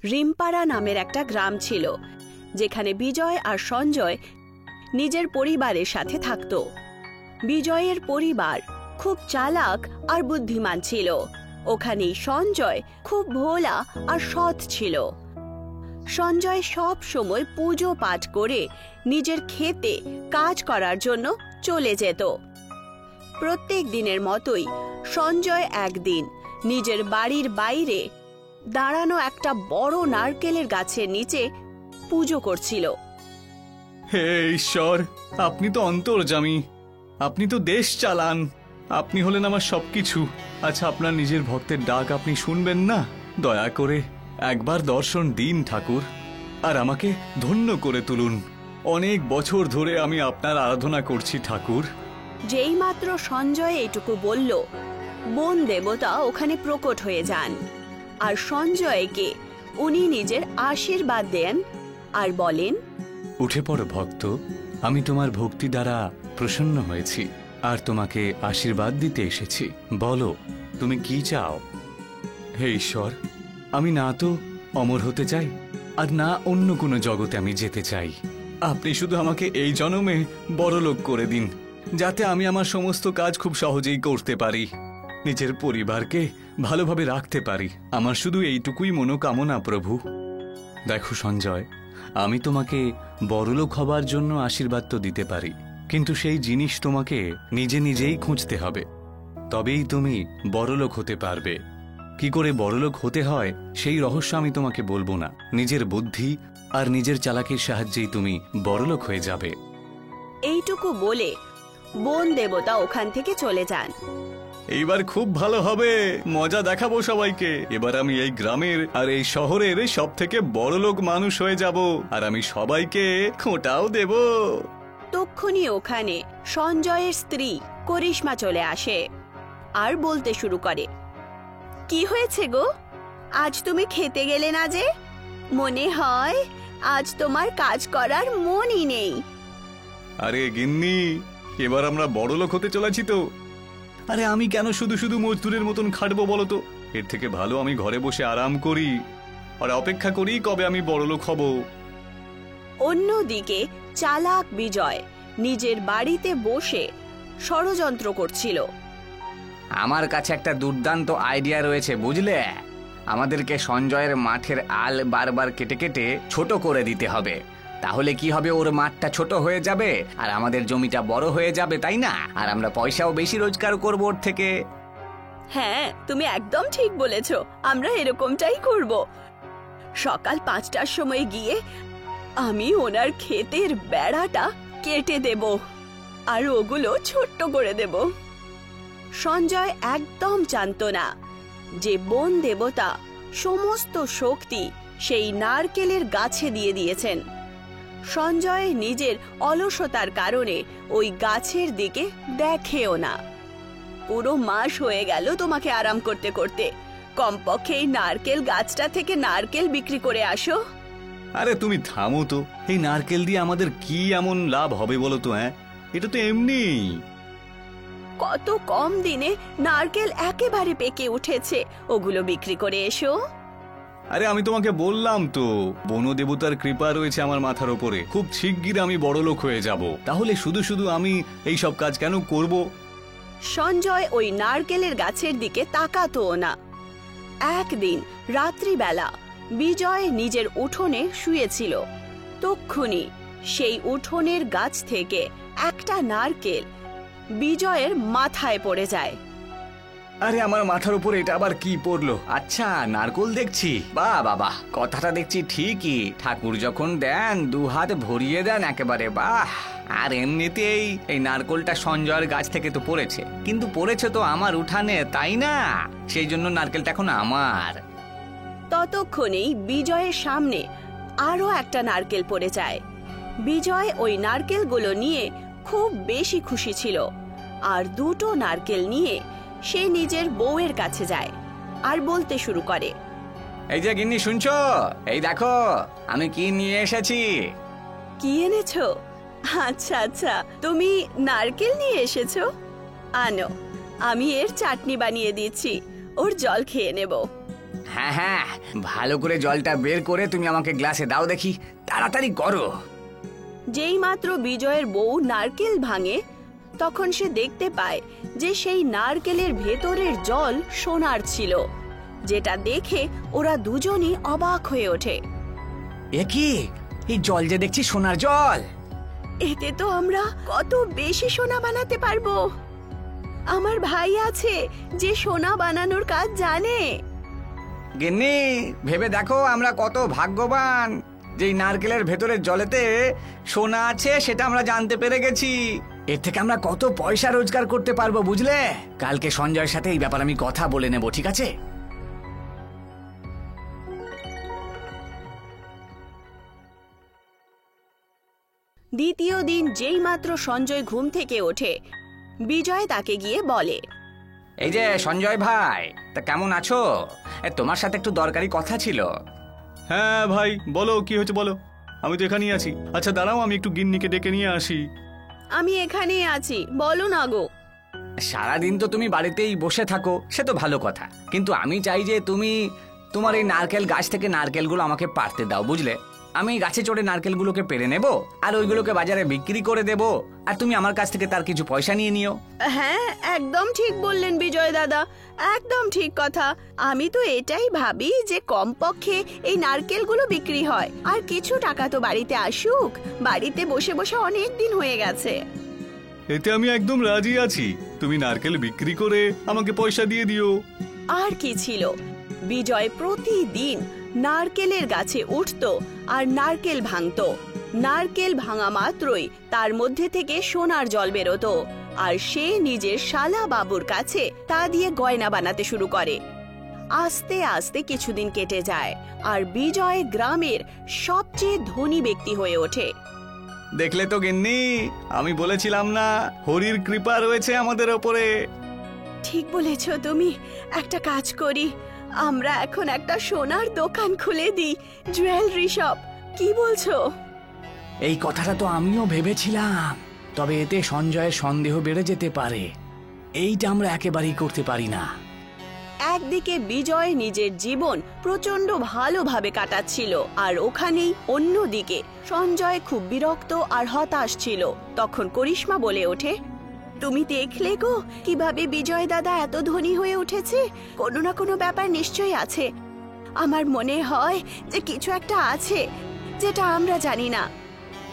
রিমপাড়া নামের একটা গ্রাম ছিল, যেখানে বিজয় আর সঞ্জয় নিজের পরিবারের সাথে থাকত। বিজয়ের পরিবার খুব চালাক আর বুদ্ধিমান ছিল। ওখানেই সঞ্জয় খুব ভোলা আর সৎ ছিল। সঞ্জয় সব সময় পুজো পাঠ করে নিজের ক্ষেতে কাজ করার জন্য চলে যেত। প্রত্যেক দিনের মতোই সঞ্জয় একদিন নিজের বাড়ির বাইরে দাঁড়ানো একটা বড় নারকেলের গাছের নিচে পুজো করছিল। হে ঈশ্বর, আপনি তো অন্তর্যামী, আপনি তো দেশ চালান, আপনি হলেন আমার সবকিছু। আচ্ছা, আপনার নিজের ভক্তের ডাক আপনি শুনবেন না? দয়া করে একবার দর্শন দিন ঠাকুর, আর আমাকে ধন্য করে তুলুন। অনেক বছর ধরে আমি আপনার আরাধনা করছি ঠাকুর। যেই মাত্র সঞ্জয় এইটুকু বলল, বন দেবতা ওখানে প্রকট হয়ে যান আর সঞ্জয়কে উনি নিজের আশীর্বাদ দেন আর বলেন, উঠে পড়ো ভক্ত, আমি তোমার ভক্তি দ্বারা প্রসন্ন হয়েছি আর তোমাকে আশীর্বাদ দিতে এসেছি। বলো তুমি কি চাও? হে ঈশ্বর, আমি না তো অমর হতে চাই আর না অন্য কোনো জগতে আমি যেতে চাই। আপনি শুধু আমাকে এই জন্মে বড়লোক করে দিন, যাতে আমি আমার সমস্ত কাজ খুব সহজেই করতে পারি, নিজের পরিবারকে ভালোভাবে রাখতে পারি। আমার শুধু এইটুকুই মনোকামনা প্রভু। দেখো সঞ্জয়, আমি তোমাকে বড়লোক হবার জন্য আশীর্বাদ তো দিতে পারি, কিন্তু সেই জিনিস তোমাকে নিজে নিজেই খুঁজতে হবে, তবেই তুমি বড়লোক হতে পারবে। কি করে বড়লোক হতে হয় সেই রহস্য আমি তোমাকে বলবো না। নিজের বুদ্ধি আর নিজের চালাকির সাহায্যেই তুমি বড়লোক হয়ে যাবে। এইটুকু বলে বন দেবতা ওখান থেকে চলে যান। এইবার খুব ভালো হবে, মজা দেখাবো সবাইকে। এবার আমি এই গ্রামের আর এই শহরের সব থেকে বড়লোক মানুষ হয়ে যাব, আর আমি সবাইকে খোঁটাও দেব। তক্ষুনি ওখানে সঞ্জয়ের স্ত্রী করিশ্মা চলে আসে আর বলতে শুরু করে, কি হয়েছে গো, আজ তুমি খেতে গেলে না যে? মনে হয় আজ তোমার কাজ করার মনই নেই। আরে গিন্নি, এবার আমরা বড়লোক হতে চলেছি তো। আরে আমি কেন শুধু শুধু মজদুরের মতন খাটবো বলতো? এর থেকে ভালো আমি ঘরে বসে আরাম করি আর অপেক্ষা করি কবে আমি বড়লোক হব। অন্যদিকে চালাক বিজয় নিজের বাড়িতে বসে ষড়যন্ত্র করছিল। আমার কাছে একটা দুর্দান্ত আইডিয়া রয়েছে, বুঝলে? আমাদেরকে সঞ্জয়ের মাঠের আল বারবার কেটে কেটে ছোট করে দিতে হবে। তাহলে কি হবে, ওর মাঠটা ছোট হয়ে যাবে আর আমাদের জমিটা বড় হয়ে যাবে, তাই না? আর আমরা পয়সাও বেশি রোজগার করব ওর থেকে। হ্যাঁ, তুমি একদম ঠিক বলেছ, আমরা এরকমটাই করব। সকাল 5টার সময় গিয়ে আমি ওনার ক্ষেতের বেড়াটা কেটে দেব আর ওগুলো ছোট্ট করে দেব। সঞ্জয় একদম জানত না যে বন দেবতা সমস্ত শক্তি সেই নারকেলের গাছে দিয়ে দিয়েছেন। সঞ্জয় নিজের অলসতার কারণে ওই গাছের দিকে দেখেও না। পুরো মাস হয়ে গেল তোমাকে আরাম করতে করতে, কমপক্ষে এই নারকেল গাছটা থেকে নারকেল বিক্রি করে আসো। আরে তুমি থামো তো, এই নারকেল দিয়ে আমাদের কি এমন লাভ হবে বলো তো? এটা তো এমনি। কত কম দিনে নারকেল একেবারে পেকে উঠেছে, ওগুলো বিক্রি করে এসো। আরে আমি তোমাকে বললাম তো, বনদেবতার কৃপা রয়েছে আমার মাথার উপরে, খুব শিগগির আমি বড়লোক হয়ে যাব। তাহলে শুধু শুধু আমি এই সব কাজ কেন করব? সঞ্জয় ওই নারকেলের গাছের দিকে তাকাতও না। একদিন রাত্রিবেলা বিজয় নিজের উঠোনে শুয়েছিল। তক্ষুনি সেই উঠোনের গাছ থেকে একটা নারকেল বিজয়ের মাথায় পড়ে যায়। আরে আমার মাথার উপরে এটা আবার কি পড়লো? আচ্ছা, নারকেল দেখছি। বাহ বাবা, কথাটা দেখছি ঠিকই। ঠাকুর যখন দেন দু হাত ভরিয়ে দেন একেবারে। বাহ! আর এমনিতেই এই নারকেলটা সঞ্জয়ের গাছ থেকে তো পড়েছে, কিন্তু পড়েছে তো আমার উঠানে, তাই না? সেই জন্য নারকেলটা এখন আমার। ততক্ষণেই বিজয়ের সামনে আরো একটা নারকেল পড়ে যায়। বিজয় ওই নারকেলগুলো নিয়ে খুব বেশি খুশি ছিল আর দুটো নারকেল নিয়ে সে নিজের বউয়ের কাছে যায় আর বলতে শুরু করে, এই যে গিন্নি, শুনছো? এই দেখো আমি কি নিয়ে এসেছি। কি এনেছো? আচ্ছা আচ্ছা, তুমি নারকেল নিয়ে এসেছো? আনো, আমি এর চাটনি বানিয়ে দিচ্ছি, ওর জল খেয়ে নেব। হ্যাঁ হ্যাঁ, ভালো করে জলটা বের করে তুমি আমাকে গ্লাসে দাও দেখি, তাড়াতাড়ি করো। যেই মাত্র বিজয়ের বউ নারকেল ভাঙে তখন সে দেখতে পায় যে সেই নারকেলের ভেতরের জল সোনার ছিল, যেটা দেখে ওরা দুজনই অবাক হয়ে ওঠে। এ কি, এই জল যে দেখছি সোনার জল! এতে তো আমরা কত বেশি সোনা বানাতে পারবো। আমার ভাই আছে যে সোনা বানানোর কাজ জানে। গিন্নি, ভেবে দেখো আমরা কত ভাগ্যবান, যেই নারকেলের ভেতরের জলেতে সোনা আছে সেটা আমরা জানতে পেরে গেছি। এর থেকে আমরা কত পয়সা রোজগার করতে পারবো বুঝলে। কালকে সঞ্জয়ের সাথে এই ব্যাপার আমি কথা বলে নেব, ঠিক আছে? দ্বিতীয় দিন যেই মাত্র সঞ্জয় ঘুম থেকে ওঠে, বিজয় তাকে গিয়ে বলে, এই যে সঞ্জয় ভাই, তা কেমন আছো? তোমার সাথে একটু দরকারি কথা ছিল। হ্যাঁ ভাই, বলো কি হয়েছে বলো। আমি তো এখানেই আছি। আচ্ছা দাঁড়াও, আমি একটু গিন্নিকে ডেকে নিয়ে আসি। আমি এখানেই আছি, বলো না গো। সারাদিন তো তুমি বাড়িতেই বসে থাকো, সে তো ভালো কথা, কিন্তু আমি চাই যে তুমি তোমার এই নারকেল গাছ থেকে নারকেলগুলো আমাকে পাড়তে দাও, বুঝলে? আমি গাছে চড়ে নারকেলগুলোকে পেড়ে নেব আর ওইগুলোকে বাজারে বিক্রি করে দেব, আর তুমি আমার কাছ থেকে তার কিছু পয়সা নিয়ে নিও। হ্যাঁ, একদম ঠিক বললেন বিজয় দাদা, একদম ঠিক কথা। আমি তো এটাই ভাবি যে কমপক্ষে এই নারকেলগুলো বিক্রি হয় আর কিছু টাকা তো বাড়িতে আসুক। বাড়িতে বসে বসে অনেক দিন হয়ে গেছে। এতে আমি একদম রাজি আছি। তুমি নারকেল বিক্রি করে আমাকে পয়সা দিয়ে দিও। আর কি ছিল, বিজয় প্রতিদিন নারকেলের গাছে উঠতো আর নারকেল ভাঙতো। নারকেল ভাঙা মাত্রই তার মধ্যে থেকে সোনার জল বেরোতো, আর সে নিজের শালা বাবুর কাছে তা দিয়ে গয়না বানাতে শুরু করে। আস্তে আস্তে কিছুদিন কেটে যায় আর বিজয় গ্রামের সবচেয়ে ধনী ব্যক্তি হয়ে ওঠে। দেখলে তো গিন্নি, আমি বলেছিলাম না হরির কৃপা রয়েছে আমাদের ওপরে। ঠিক বলেছ তুমি। একটা কাজ করি, আমরা এখন একটা সোনার দোকান খুলে দিই, জুয়েলারি শপ। কি বলছো? এই কথাটা তো আমিও ভেবেছিলাম, তবে এতে সঞ্জয়ের সন্দেহ বেড়ে যেতে পারে। এইটা আমরা একেবারেই করতে পারি না। একদিকে বিজয় নিজের জীবন প্রচন্ড ভালোভাবে কাটাচ্ছিল, আর ওখানেই অন্যদিকে সঞ্জয় খুব বিরক্ত আর হতাশ ছিল। তখন করিশ্মা বলে ওঠে, তুমি দেখলে গো কিভাবে বিজয় দাদা এত ধনী হয়ে উঠেছে? কোনো না কোনো ব্যাপার নিশ্চয়ই আছে। আমার মনে হয় যে কিছু একটা আছে যেটা আমরা জানি না।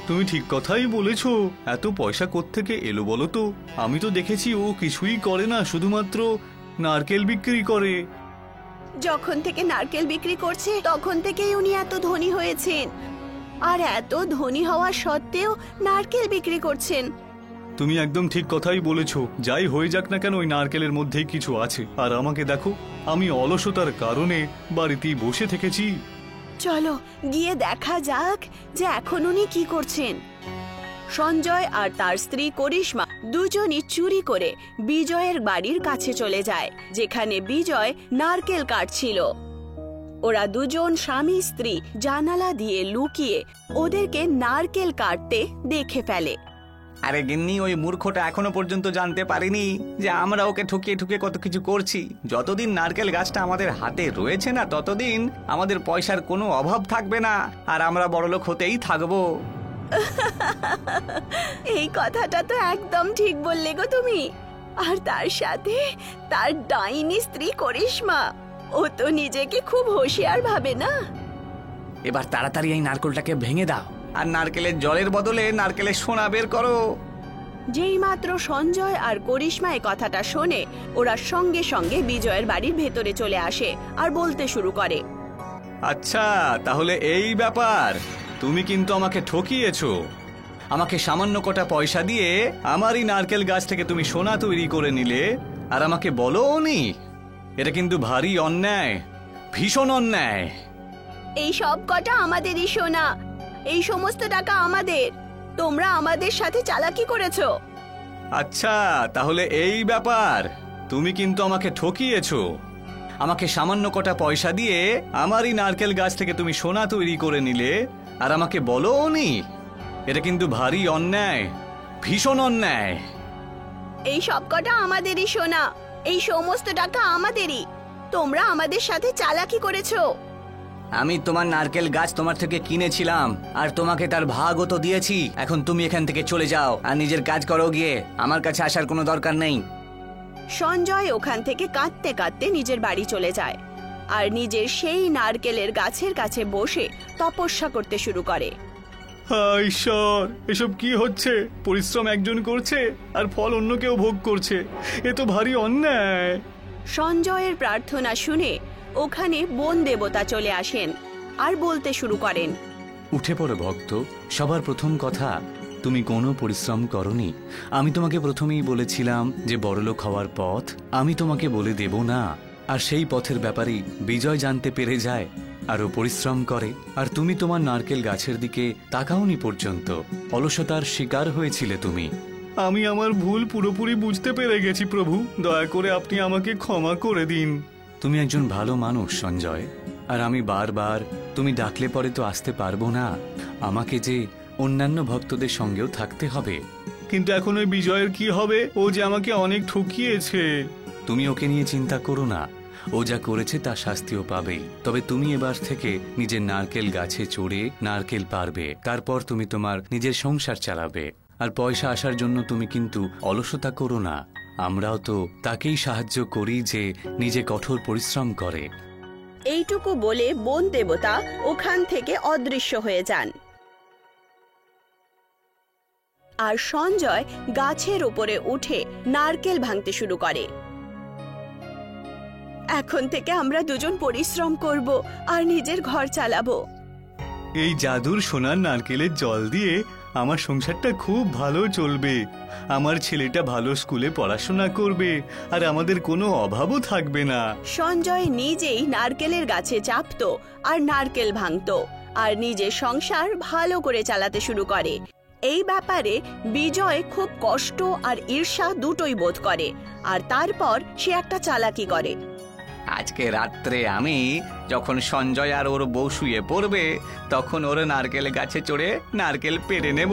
তুমি ঠিক কথাই বলেছো। এত পয়সা কোত্থেকে এলো বলো তো? আমি তো দেখেছি ও কিছুই করে না, শুধুমাত্র নারকেল বিক্রি করে। যখন থেকে নারকেল বিক্রি করছে তখন থেকেই উনি এত ধনী হয়েছেন, আর এত ধনী হওয়া সত্ত্বেও নারকেল বিক্রি করছেন। তুমি একদম ঠিক কথাই বলেছো। যাই হয়ে যাক না কেন, ওই নারকেলের মধ্যেই কিছু আছে। আর আমাকে দেখো, আমি অলসতার কারণে বাড়িতেই বসে থেকেছি। চলো গিয়ে দেখা যাক যে এখন উনি কি করছেন। সঞ্জয় আর তার স্ত্রী করিশ্মা দুজনই চুরি করে বিজয়ের বাড়ির কাছে চলে যায়, যেখানে বিজয় নারকেল কাটছিল। ওরা দুজন স্বামী স্ত্রী জানালা দিয়ে লুকিয়ে ওদেরকে নারকেল কাটতে দেখে ফেলে। আরে গিন্নি, ওই মূর্খটা এখনো পর্যন্ত জানতে পারিনি যে আমরা ওকে ঠকিয়ে ঠুকিয়ে কত কিছু করছি। যতদিন নারকেল গাছটা আমাদের হাতে রয়েছে না, ততদিন আমাদের পয়সার কোনো অভাব থাকবে না, আর আমরা বড়লোক হতেই থাকবো। এই কথাটা তো একদম ঠিক বললে গো তুমি। আর তার সাথে তার ডাইনি স্ত্রী করিশ্মা, ও তো নিজেকে খুব হোশিয়ার ভাবে না। এবার তাড়াতাড়ি এই নারকেলটাকে ভেঙে দাও, আর নারকেলের জলের বদলে নারকেলের সোনা বের করো। যেই মাত্র সঞ্জয় আর করিশ্মা এই কথাটা শোনে, ওরা সঙ্গে সঙ্গে বিজয়ের বাড়ির ভেতরে চলে আসে আর বলতে শুরু করে, আচ্ছা তাহলে এই ব্যাপার। তুমি কিন্তু আমাকে ঠকিয়েছো। আমাকে সামান্য কটা পয়সা দিয়ে আমারই নারকেল গাছ থেকে তুমি সোনা তৈরি করে নিলে, আর আমাকে বলোনি। এটা কিন্তু ভারী অন্যায়, ভীষণ অন্যায়। এই সব কটা আমাদেরই সোনা, এই সমস্ত টাকা আমাদের। তোমরা আমাদের সাথে চালাকি করেছো। আচ্ছা তাহলে এই ব্যাপার। তুমি কিন্তু আমাকে ঠকিয়েছো। আমাকে সামান্য কটা পয়সা দিয়ে আমারই নারকেল গাছ থেকে তুমি সোনা তৈরি করে নিলে, আর আমাকে বলোনি। এটা কিন্তু ভারী অন্যায়, ভীষণ অন্যায়। এই সব কটা আমাদেরই সোনা, এই সমস্ত টাকা আমাদেরই। তোমরা আমাদের সাথে চালাকি করেছো। আমি তোমার নারকেল গাছ তোমার থেকে কিনেছিলাম আর তোমাকে তার ভাগও তো দিয়েছি। এখন তুমি এখান থেকে চলে যাও আর নিজের কাজ করো গিয়ে, আমার কাছে আসার কোনো দরকার নেই। সঞ্জয় ওখান থেকে কাঁদতে কাঁদতে নিজের বাড়ি চলে যায় আর নিজের সেই নারকেলের গাছের কাছে বসে তপস্যা করতে শুরু করে। হায় ঈশ্বর, এসব কি হচ্ছে? পরিশ্রম একজন করছে আর ফল অন্য কেউ ভোগ করছে, এ তো ভারী অন্যায়। সঞ্জয়ের প্রার্থনা শুনে ওখানে বন দেবতা চলে আসেন আর বলতে শুরু করেন, উঠে পড়ো ভক্ত, সবার প্রথম কথা, তুমি কোনো পরিশ্রম করনি। আমি তোমাকে প্রথমেই বলেছিলাম যে বড়লোক হওয়ার পথ আমি তোমাকে বলে দেব না। আর সেই পথের ব্যাপারেই বিজয় জানতে পেরে যায় আর ও পরিশ্রম করে, আর তুমি তোমার নারকেল গাছের দিকে তাকাওনি পর্যন্ত। অলসতার শিকার হয়েছিলে তুমি। আমি আমার ভুল পুরোপুরি বুঝতে পেরে গেছি প্রভু, দয়া করে আপনি আমাকে ক্ষমা করে দিন। তুমি একজন ভালো মানুষ সঞ্জয়, আর আমি বারবার তুমি ডাকলে পরে তো আসতে পারবো না। আমাকে যে অন্যান্য ভক্তদের সঙ্গেও থাকতে হবে। কিন্তু এখন ওই বিজয়ের কি হবে? ও যে আমাকে অনেক ঠকিয়েছে। তুমি ওকে নিয়ে চিন্তা করো না, ও যা করেছে তার শাস্তিও পাবেই। তবে তুমি এবার থেকে নিজের নারকেল গাছে চড়ে নারকেল পারবে, তারপর তুমি তোমার নিজের সংসার চালাবে। আর পয়সা আসার জন্য তুমি কিন্তু অলসতা করো না। আমরাও তো তাকেই সাহায্য করি যে নিজে কঠোর পরিশ্রম করে। এইটুকু বলে বন দেবতা ওখান থেকে অদৃশ্য হয়ে যান আর সঞ্জয় গাছের উপরে উঠে নারকেল ভাঙতে শুরু করে। এখন থেকে আমরা দুজন পরিশ্রম করব আর নিজের ঘর চালাবো। এই জাদুর সোনার নারকেলের জল দিয়ে আমার সংসারটা খুব ভালো চলবে। আমার ছেলেটা ভালো স্কুলে পড়াশোনা করবে আর আমাদের কোনো অভাবও থাকবে না। সঞ্জয় নিজেই নারকেলের গাছে চাপতো আর নারকেল ভাঙতো আর নিজের সংসার ভালো করে চালাতে শুরু করে। এই ব্যাপারে বিজয় খুব কষ্ট আর ঈর্ষা দুটোই বোধ করে আর তারপর সে একটা চালাকি করে। আজকে রাত্রে আমি যখন সঞ্জয় আর ওর বউ শুয়ে পড়বে তখন ওর নারকেল গাছে চড়ে নারকেল পেড়ে নেব,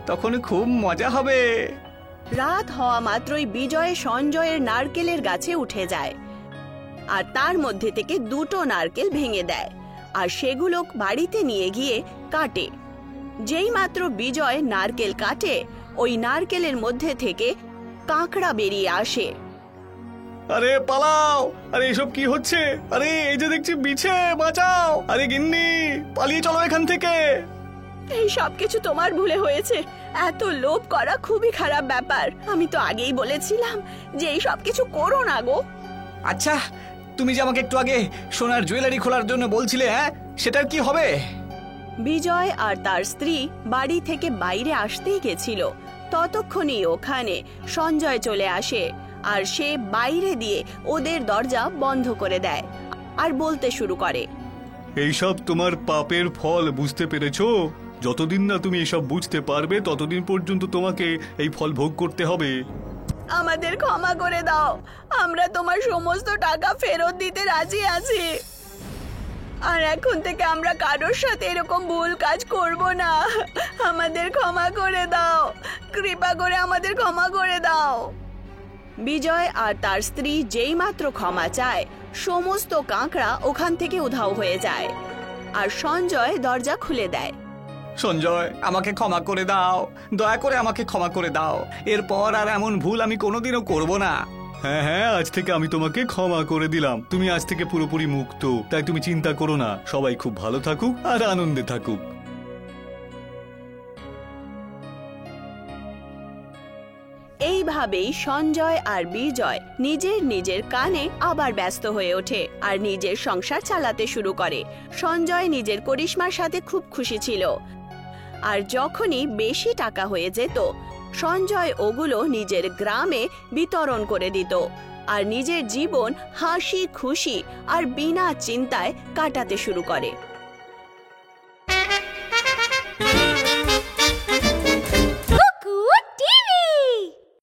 তখন খুব মজা হবে। রাত হওয়া মাত্রই বিজয় সঞ্জয়ের নারকেলের গাছে উঠে যায় আর তার মধ্যে থেকে দুটো নারকেল ভেঙে দেয় আর সেগুলো বাড়িতে নিয়ে গিয়ে কাটে। যেই মাত্র বিজয় নারকেল কাটে, ওই নারকেলের মধ্যে থেকে কাঁকড়া বেরিয়ে আসে। আরে পালাও! আরে এসব কি হচ্ছে? আরে এই যে দেখছি বিছে, বাঁচাও! আরে গিন্নি, পালিয়ে চলো এখান থেকে। এই সব কিছু তোমার ভুলে হয়েছে। এত লোভ করা খুবই খারাপ ব্যাপার। আমি তো আগেই বলেছিলাম যে এই সব কিছু করো না গো। আচ্ছা, তুমি যে আমাকে একটু আগে সোনার জুয়েলারি খোলার জন্য বলছিলে, হ্যাঁ, সেটার কি হবে? বিজয় আর তার স্ত্রী বাড়ি থেকে বাইরে আসতেই গেছিল, ততক্ষণই ওখানে সঞ্জয় চলে আসে আর সে বাইরে দিয়ে ওদের দরজা বন্ধ করে দেয় আর বলতে শুরু করে, এইসব তোমার পাপের ফল, বুঝতে পেরেছো? যতদিন না তুমি এসব বুঝতে পারবে ততদিন পর্যন্ত তোমাকে এই ফল ভোগ করতে হবে। আমাদের ক্ষমা করে দাও, আমরা তোমার সমস্ত টাকা ফেরত দিতে রাজি আছি আর এখন থেকে আমরা কারোর সাথে এরকম ভুল কাজ করব না। আমাদের ক্ষমা করে দাও, কৃপা করে আমাদের ক্ষমা করে দাও। বিজয় আর তার স্ত্রী যেই মাত্র ক্ষমা চায়, সমস্ত কাঁকড়া ওখান থেকে উধাও হয়ে যায় আর সঞ্জয় দরজা খুলে দেয়। সঞ্জয়, আমাকে ক্ষমা করে দাও, দয়া করে আমাকে ক্ষমা করে দাও। এরপর আর এমন ভুল আমি কোনোদিনও করব না। হ্যাঁ হ্যাঁ, আজ থেকে আমি তোমাকে ক্ষমা করে দিলাম। তুমি আজ থেকে পুরোপুরি মুক্ত, তাই তুমি চিন্তা করো না। সবাই খুব ভালো থাকুক আর আনন্দে থাকুক। এইভাবেই সঞ্জয় আর বিজয় নিজের নিজের কানে আবার ব্যস্ত হয়ে ওঠে আর নিজের সংসার চালাতে শুরু করে। সঞ্জয় নিজের করিশ্মার সাথে খুব খুশি ছিল আর যখনই বেশি টাকা হয়ে যেত, সঞ্জয় ওগুলো নিজের গ্রামে বিতরণ করে দিত আর নিজের জীবন হাসি খুশি আর বিনা চিন্তায় কাটাতে শুরু করে।